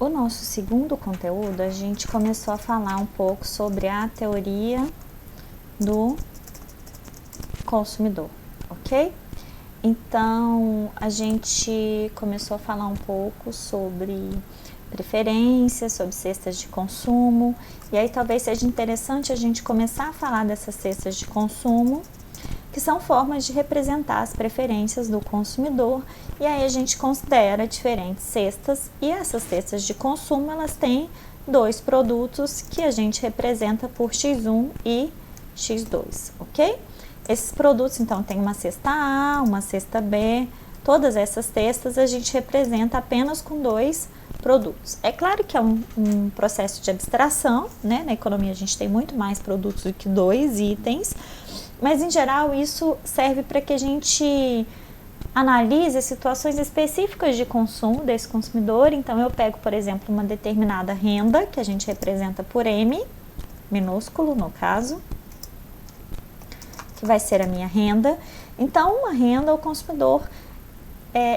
O nosso segundo conteúdo, a gente começou a falar um pouco sobre a teoria do consumidor, ok? Então, a gente começou a falar um pouco sobre preferências, sobre cestas de consumo, e aí talvez seja interessante a gente começar a falar dessas cestas de consumo, que são formas de representar as preferências do consumidor, e aí a gente considera diferentes cestas, e essas cestas de consumo, elas têm dois produtos que a gente representa por X1 e X2, ok? Esses produtos, então, tem uma cesta A, uma cesta B, todas essas cestas a gente representa apenas com dois produtos. É claro que é um processo de abstração, né? Na economia a gente tem muito mais produtos do que dois itens, mas em geral isso serve para que a gente analise situações específicas de consumo desse consumidor. Então eu pego, por exemplo, uma determinada renda, que a gente representa por M, minúsculo no caso, que vai ser a minha renda. Então uma renda, o consumidor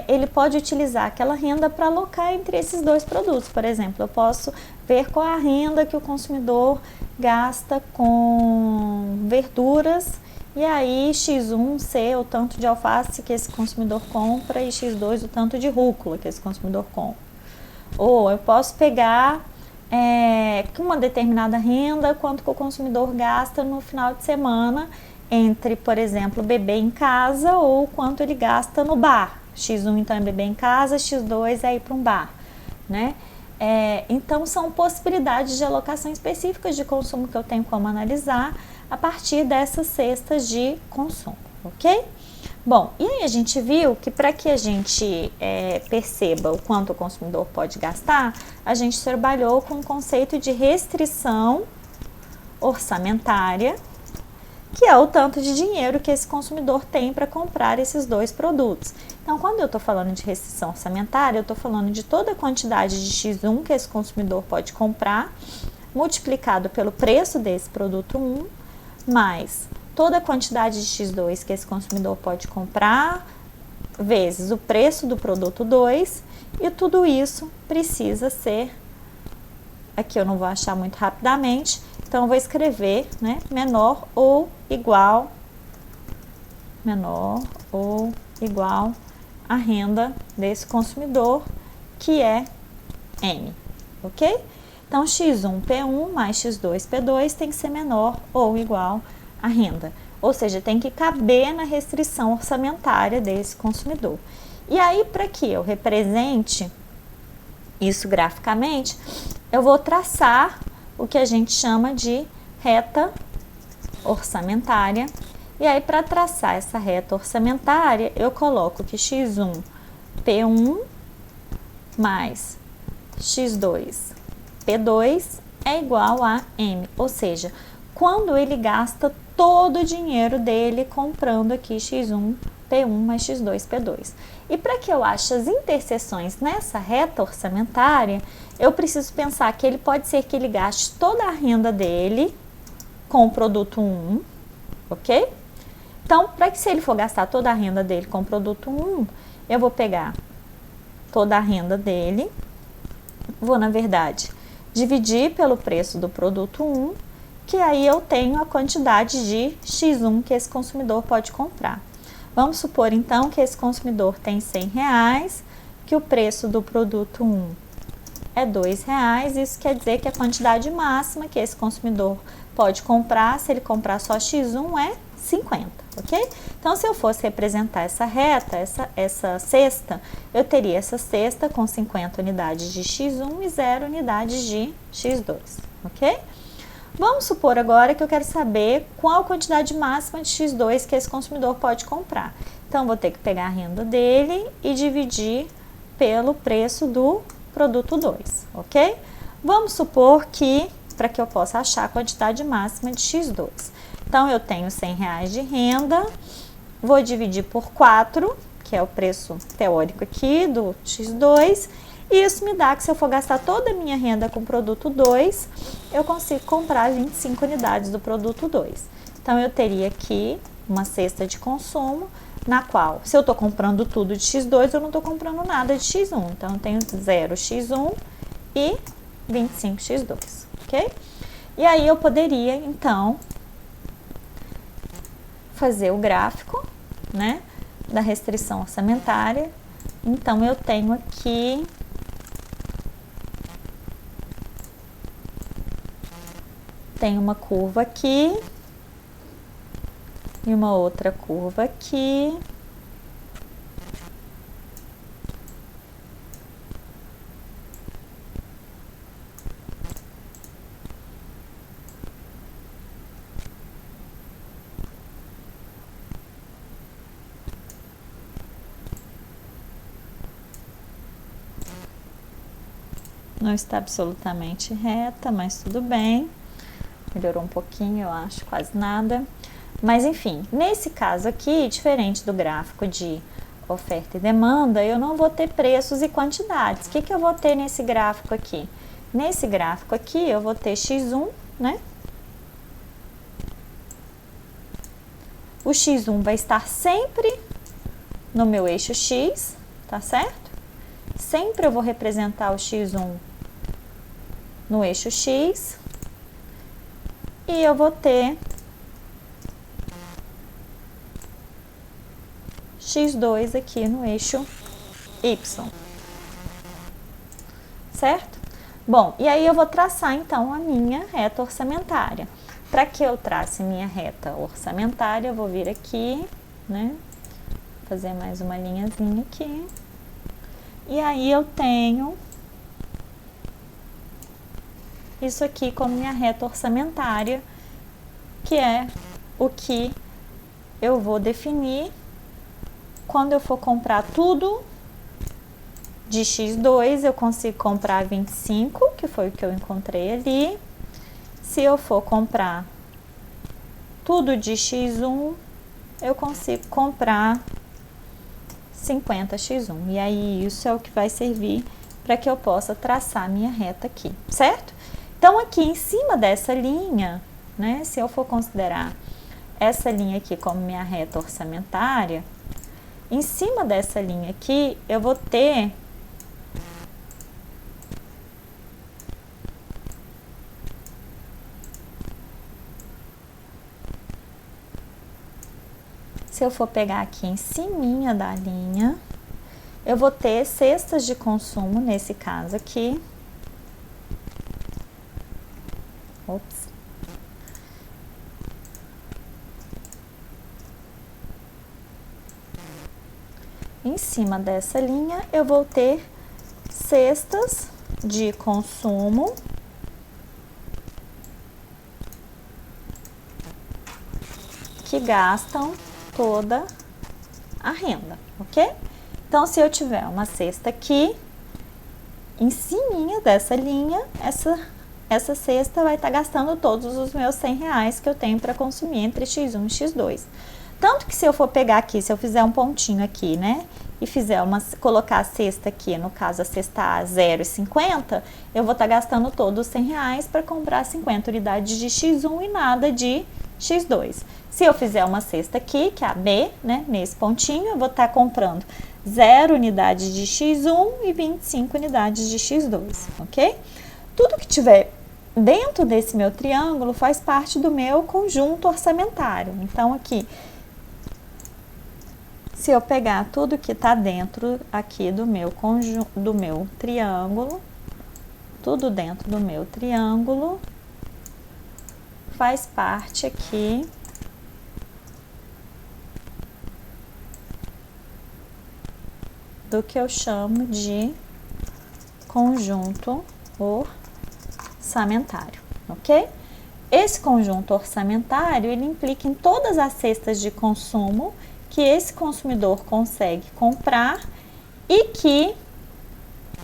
ele pode utilizar aquela renda para alocar entre esses dois produtos. Por exemplo, eu posso ver qual a renda que o consumidor gasta com verduras, e aí X1 ser o tanto de alface que esse consumidor compra e X2 o tanto de rúcula que esse consumidor compra. Ou eu posso pegar uma determinada renda, quanto que o consumidor gasta no final de semana entre, por exemplo, beber em casa ou quanto ele gasta no bar. X1 então é beber em casa, X2 é ir para um bar, né? Então são possibilidades de alocação específicas de consumo que eu tenho como analisar a partir dessas cestas de consumo, ok? Bom, e aí a gente viu que para que a gente perceba o quanto o consumidor pode gastar, a gente trabalhou com o conceito de restrição orçamentária, que é o tanto de dinheiro que esse consumidor tem para comprar esses dois produtos. Então, quando eu estou falando de restrição orçamentária, eu estou falando de toda a quantidade de X1 que esse consumidor pode comprar, multiplicado pelo preço desse produto 1, mais toda a quantidade de X2 que esse consumidor pode comprar, vezes o preço do produto 2, e tudo isso precisa ser, aqui eu não vou achar muito rapidamente, então eu vou escrever, né, menor ou igual a renda desse consumidor, que é M, ok? Então, X1P1 mais X2P2 tem que ser menor ou igual à renda, ou seja, tem que caber na restrição orçamentária desse consumidor. E aí, para que eu represente isso graficamente, eu vou traçar o que a gente chama de reta orçamentária. E aí, para traçar essa reta orçamentária, eu coloco que X1 P1 mais X2 P2 é igual a M, ou seja, quando ele gasta todo o dinheiro dele comprando aqui X1 P1 mais X2 P2. E para que eu ache as interseções nessa reta orçamentária, eu preciso pensar que ele pode ser que ele gaste toda a renda dele com o produto 1, ok? Então, para que se ele for gastar toda a renda dele com o produto 1, eu vou pegar toda a renda dele, vou, na verdade, dividir pelo preço do produto 1, que aí eu tenho a quantidade de X1 que esse consumidor pode comprar. Vamos supor, então, que esse consumidor tem R$100, que o preço do produto 1 é R$2, isso quer dizer que a quantidade máxima que esse consumidor pode comprar, se ele comprar só X1, é 50, ok? Então, se eu fosse representar essa reta, essa cesta, eu teria essa cesta com 50 unidades de X1 e 0 unidades de X2, ok? Vamos supor agora que eu quero saber qual a quantidade máxima de X2 que esse consumidor pode comprar. Então, vou ter que pegar a renda dele e dividir pelo preço do produto 2, ok? Vamos supor que, para que eu possa achar a quantidade máxima de X2. Então, eu tenho R$100 de renda, vou dividir por 4, que é o preço teórico aqui do X2, e isso me dá que se eu for gastar toda a minha renda com o produto 2, eu consigo comprar 25 unidades do produto 2. Então, eu teria aqui uma cesta de consumo, na qual, se eu estou comprando tudo de X2, eu não estou comprando nada de X1. Então, eu tenho 0 X1 e 25x2, ok? E aí eu poderia, então, fazer o gráfico, né, da restrição orçamentária. Então, eu tenho aqui uma curva aqui e uma outra curva aqui. Não está absolutamente reta, mas tudo bem. Melhorou um pouquinho, eu acho, quase nada. Mas enfim, nesse caso aqui, diferente do gráfico de oferta e demanda, eu não vou ter preços e quantidades. O que eu vou ter nesse gráfico aqui? Nesse gráfico aqui, eu vou ter x1, né? O x1 vai estar sempre no meu eixo x, tá certo? Sempre eu vou representar o x1 no eixo x e eu vou ter x2 aqui no eixo y, certo? Bom, e aí eu vou traçar então a minha reta orçamentária. Para que eu trace minha reta orçamentária, eu vou vir aqui, né? Fazer mais uma linhazinha aqui. E aí eu tenho isso aqui como minha reta orçamentária, que é o que eu vou definir quando eu for comprar tudo de x2, eu consigo comprar 25, que foi o que eu encontrei ali. Se eu for comprar tudo de x1, eu consigo comprar 50x1. E aí isso é o que vai servir para que eu possa traçar minha reta aqui, certo? Então, aqui em cima dessa linha, né, se eu for considerar essa linha aqui como minha reta orçamentária, em cima dessa linha aqui, eu vou ter se eu for pegar aqui em cima da linha, eu vou ter cestas de consumo, nesse caso aqui. Ops. Em cima dessa linha, eu vou ter cestas de consumo que gastam toda a renda, ok? Então, se eu tiver uma cesta aqui, em cima dessa linha, essa cesta vai estar gastando todos os meus R$100 que eu tenho para consumir entre x1 e x2. Tanto que se eu for pegar aqui, se eu fizer um pontinho aqui, né, e colocar a cesta aqui, no caso a cesta A 0,50, eu vou estar gastando todos os R$100 para comprar 50 unidades de x1 e nada de x2. Se eu fizer uma cesta aqui, que é a B, né, nesse pontinho, eu vou estar comprando 0 unidades de x1 e 25 unidades de x2, ok? Tudo que tiver dentro desse meu triângulo faz parte do meu conjunto orçamentário. Então, aqui, se eu pegar tudo que está dentro aqui do meu triângulo, tudo dentro do meu triângulo, faz parte aqui do que eu chamo de conjunto orçamentário, ok? Esse conjunto orçamentário, ele implica em todas as cestas de consumo que esse consumidor consegue comprar e que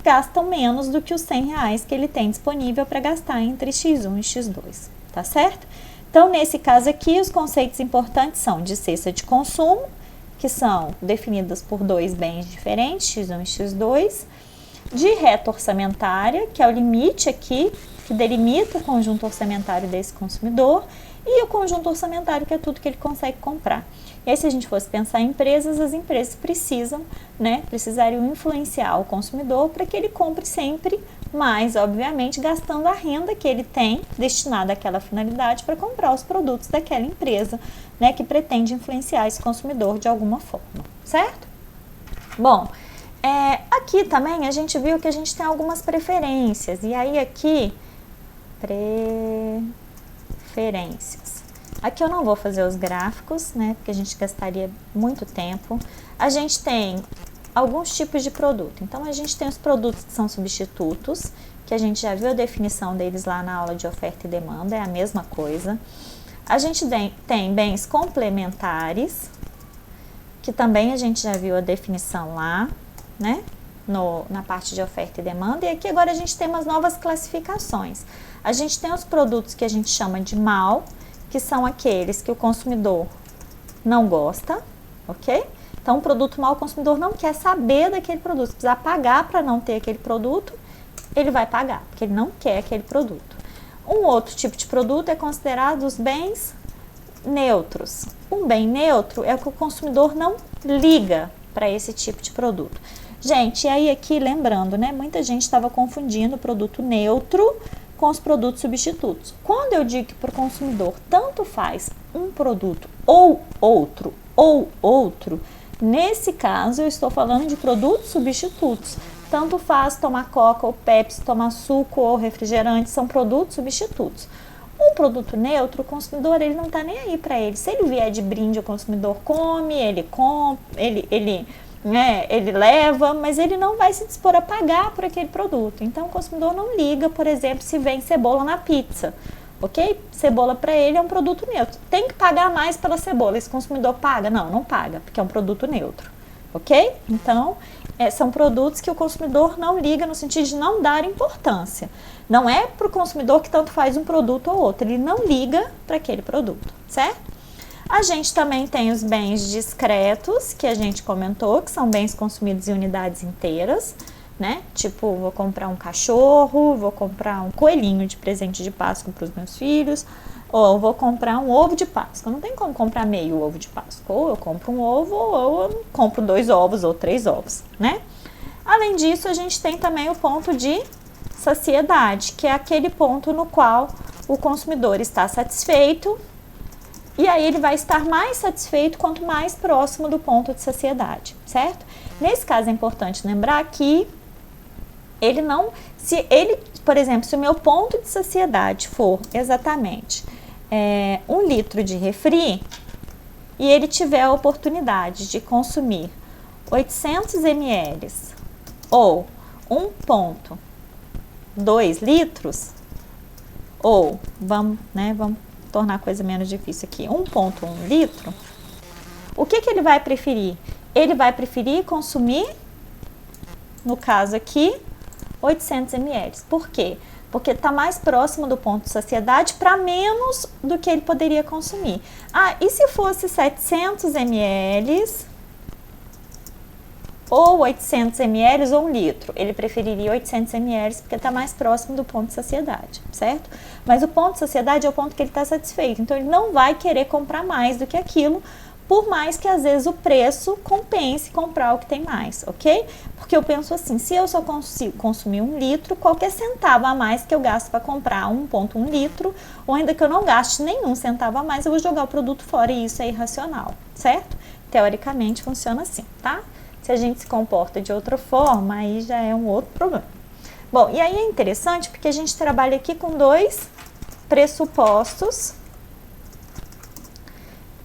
gastam menos do que os R$100 que ele tem disponível para gastar entre x1 e x2, tá certo? Então, nesse caso aqui, os conceitos importantes são de cesta de consumo, que são definidas por dois bens diferentes, x1 e x2, de reta orçamentária, que é o limite aqui, que delimita o conjunto orçamentário desse consumidor, e o conjunto orçamentário, que é tudo que ele consegue comprar. E aí, se a gente fosse pensar em empresas, as empresas precisariam influenciar o consumidor para que ele compre sempre mas, obviamente, gastando a renda que ele tem destinada àquela finalidade para comprar os produtos daquela empresa, né, que pretende influenciar esse consumidor de alguma forma, certo? Bom, aqui também a gente viu que a gente tem algumas preferências, e aí aqui, preferências. Aqui eu não vou fazer os gráficos, né, porque a gente gastaria muito tempo. A gente tem alguns tipos de produto. Então, a gente tem os produtos que são substitutos, que a gente já viu a definição deles lá na aula de oferta e demanda, é a mesma coisa. A gente tem bens complementares, que também a gente já viu a definição lá, né, na parte de oferta e demanda. E aqui agora a gente tem umas novas classificações. A gente tem os produtos que a gente chama de mal, que são aqueles que o consumidor não gosta, ok? Então, o produto mal, o consumidor não quer saber daquele produto. Se precisar pagar para não ter aquele produto, ele vai pagar, porque ele não quer aquele produto. Um outro tipo de produto é considerado os bens neutros. Um bem neutro é o que o consumidor não liga para esse tipo de produto. Gente, e aí aqui, lembrando, né, muita gente estava confundindo o produto neutro com os produtos substitutos. Quando eu digo que para o consumidor tanto faz um produto ou outro, nesse caso eu estou falando de produtos substitutos. Tanto faz tomar Coca ou Pepsi, tomar suco ou refrigerante, são produtos substitutos. Um produto neutro, o consumidor ele não está nem aí para ele. Se ele vier de brinde, o consumidor come, ele leva, mas ele não vai se dispor a pagar por aquele produto. Então, o consumidor não liga, por exemplo, se vem cebola na pizza, ok? Cebola para ele é um produto neutro. Tem que pagar mais pela cebola. Esse consumidor paga? Não, não paga, porque é um produto neutro, ok? Então, são produtos que o consumidor não liga no sentido de não dar importância. Não é para o consumidor que tanto faz um produto ou outro, ele não liga para aquele produto, certo? A gente também tem os bens discretos, que a gente comentou, que são bens consumidos em unidades inteiras, né? Tipo, vou comprar um cachorro, vou comprar um coelhinho de presente de Páscoa para os meus filhos, ou vou comprar um ovo de Páscoa. Não tem como comprar meio ovo de Páscoa. Ou eu compro um ovo, ou eu compro 2 ovos ou 3 ovos, né? Além disso, a gente tem também o ponto de saciedade, que é aquele ponto no qual o consumidor está satisfeito. E aí ele vai estar mais satisfeito quanto mais próximo do ponto de saciedade, certo? Nesse caso é importante lembrar que por exemplo, se o meu ponto de saciedade for exatamente 1 litro de refri e ele tiver a oportunidade de consumir 800 ml ou 1,2 litros, ou vamos tornar a coisa menos difícil aqui, 1,1 litro, o que ele vai preferir? Ele vai preferir consumir, no caso aqui, 800 ml. Por quê? Porque está mais próximo do ponto de saciedade para menos do que ele poderia consumir. Ah, e se fosse 700 ml ou 800 ml ou 1 litro? Ele preferiria 800 ml porque está mais próximo do ponto de saciedade, certo? Mas o ponto de saciedade é o ponto que ele está satisfeito. Então, ele não vai querer comprar mais do que aquilo, por mais que às vezes o preço compense comprar o que tem mais, ok? Porque eu penso assim, se eu só consigo consumir 1 litro, qualquer centavo a mais que eu gasto para comprar 1,1 litro, ou ainda que eu não gaste nenhum centavo a mais, eu vou jogar o produto fora e isso é irracional, certo? Teoricamente funciona assim, tá? Se a gente se comporta de outra forma, aí já é um outro problema. Bom, e aí é interessante porque a gente trabalha aqui com 2 pressupostos,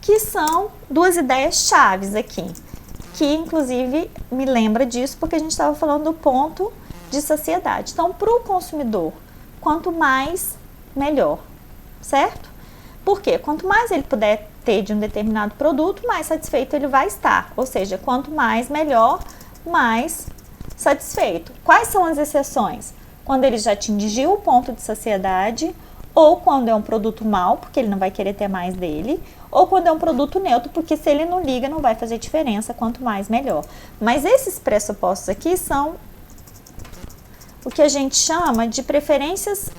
que são 2 ideias chaves aqui, que inclusive me lembra disso porque a gente estava falando do ponto de saciedade. Então, para o consumidor, quanto mais, melhor, certo? Por quê? Quanto mais ele puder ter de um determinado produto, mais satisfeito ele vai estar. Ou seja, quanto mais, melhor, mais satisfeito. Quais são as exceções? Quando ele já atingiu o ponto de saciedade, ou quando é um produto mau, porque ele não vai querer ter mais dele, ou quando é um produto neutro, porque se ele não liga, não vai fazer diferença, quanto mais, melhor. Mas esses pressupostos aqui são o que a gente chama de preferências,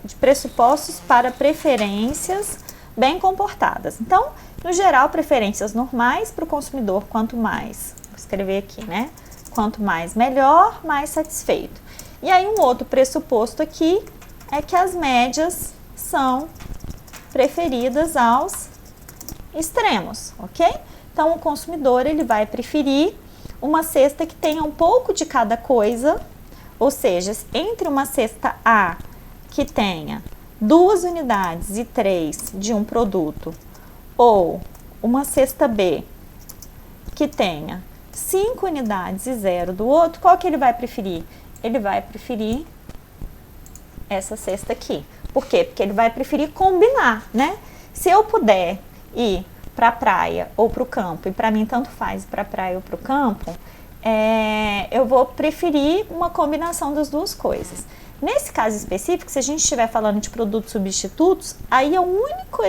de pressupostos para preferências bem comportadas. Então, no geral, preferências normais para o consumidor, quanto mais, vou escrever aqui, né? Quanto mais, melhor, mais satisfeito. E aí um outro pressuposto aqui é que as médias são preferidas aos extremos, ok? Então o consumidor ele vai preferir uma cesta que tenha um pouco de cada coisa, ou seja, entre uma cesta A que tenha 2 unidades e 3 de um produto, ou uma cesta B que tenha 5 unidades e 0 do outro, qual que ele vai preferir? Ele vai preferir essa cesta aqui. Por quê? Porque ele vai preferir combinar, né? Se eu puder ir para a praia ou para o campo, e para mim tanto faz para a praia ou para o campo, eu vou preferir uma combinação das duas coisas. Nesse caso específico, se a gente estiver falando de produtos substitutos, aí é a única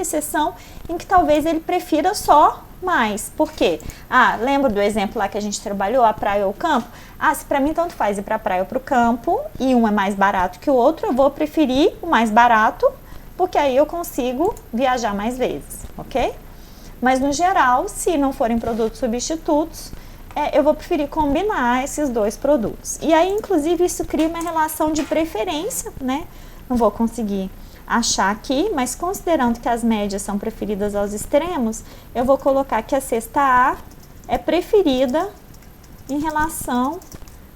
exceção em que talvez ele prefira só mais. Por quê? Lembra do exemplo lá que a gente trabalhou, a praia ou o campo? Se para mim tanto faz ir para a praia ou para o campo, e um é mais barato que o outro, eu vou preferir o mais barato, porque aí eu consigo viajar mais vezes, ok? Mas no geral, se não forem produtos substitutos, eu vou preferir combinar esses dois produtos. E aí, inclusive, isso cria uma relação de preferência, né? Não vou conseguir achar aqui, mas considerando que as médias são preferidas aos extremos, eu vou colocar que a cesta A é preferida em relação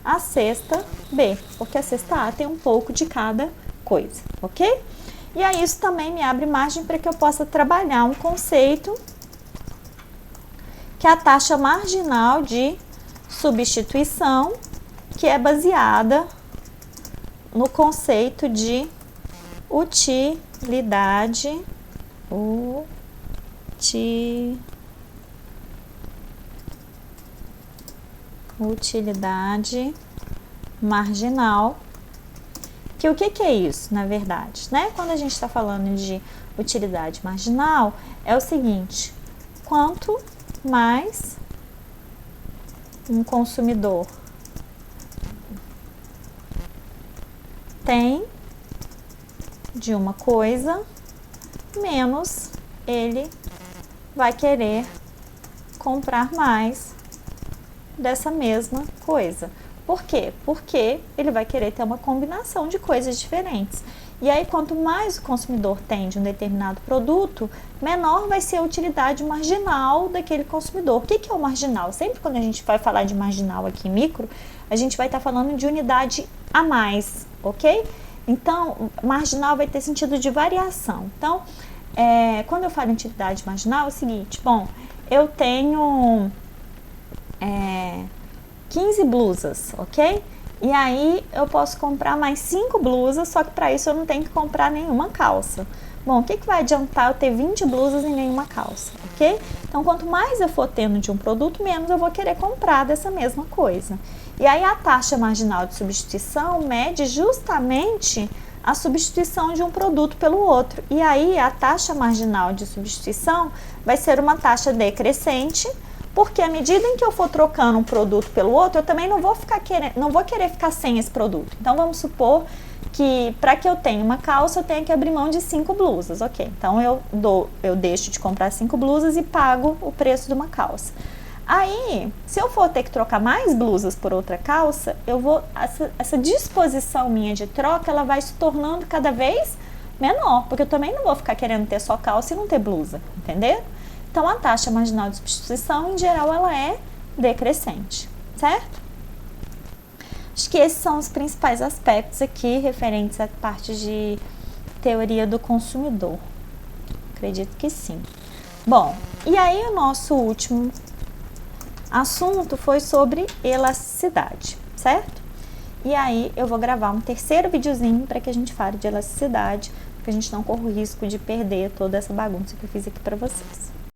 à cesta B, porque a cesta A tem um pouco de cada coisa, ok? E aí isso também me abre margem para que eu possa trabalhar um conceito que é a taxa marginal de substituição, que é baseada no conceito de utilidade marginal. Que o que é isso, na verdade, né? Quando a gente está falando de utilidade marginal, é o seguinte: quanto mais um consumidor tem de uma coisa, menos ele vai querer comprar mais dessa mesma coisa. Por quê? Porque ele vai querer ter uma combinação de coisas diferentes. E aí, quanto mais o consumidor tem de um determinado produto, menor vai ser a utilidade marginal daquele consumidor. O que é o marginal? Sempre quando a gente vai falar de marginal aqui em micro, a gente vai estar falando de unidade a mais, ok? Então, marginal vai ter sentido de variação. Então, quando eu falo em utilidade marginal, é o seguinte: bom, eu tenho 15 blusas, ok? E aí eu posso comprar mais 5 blusas, só que para isso eu não tenho que comprar nenhuma calça. Bom, o que vai adiantar eu ter 20 blusas e nenhuma calça, ok? Então, quanto mais eu for tendo de um produto, menos eu vou querer comprar dessa mesma coisa. E aí a taxa marginal de substituição mede justamente a substituição de um produto pelo outro. E aí a taxa marginal de substituição vai ser uma taxa decrescente, porque à medida em que eu for trocando um produto pelo outro, eu também não vou querer ficar sem esse produto. Então, vamos supor que para que eu tenha uma calça, eu tenho que abrir mão de 5 blusas, ok? Então, eu deixo de comprar 5 blusas e pago o preço de uma calça. Aí, se eu for ter que trocar mais blusas por outra calça, essa disposição minha de troca, ela vai se tornando cada vez menor, porque eu também não vou ficar querendo ter só calça e não ter blusa, entendeu? Então, a taxa marginal de substituição, em geral, ela é decrescente, certo? Acho que esses são os principais aspectos aqui referentes à parte de teoria do consumidor. Acredito que sim. Bom, e aí o nosso último assunto foi sobre elasticidade, certo? E aí eu vou gravar um terceiro videozinho para que a gente fale de elasticidade, para que a gente não corra o risco de perder toda essa bagunça que eu fiz aqui para vocês.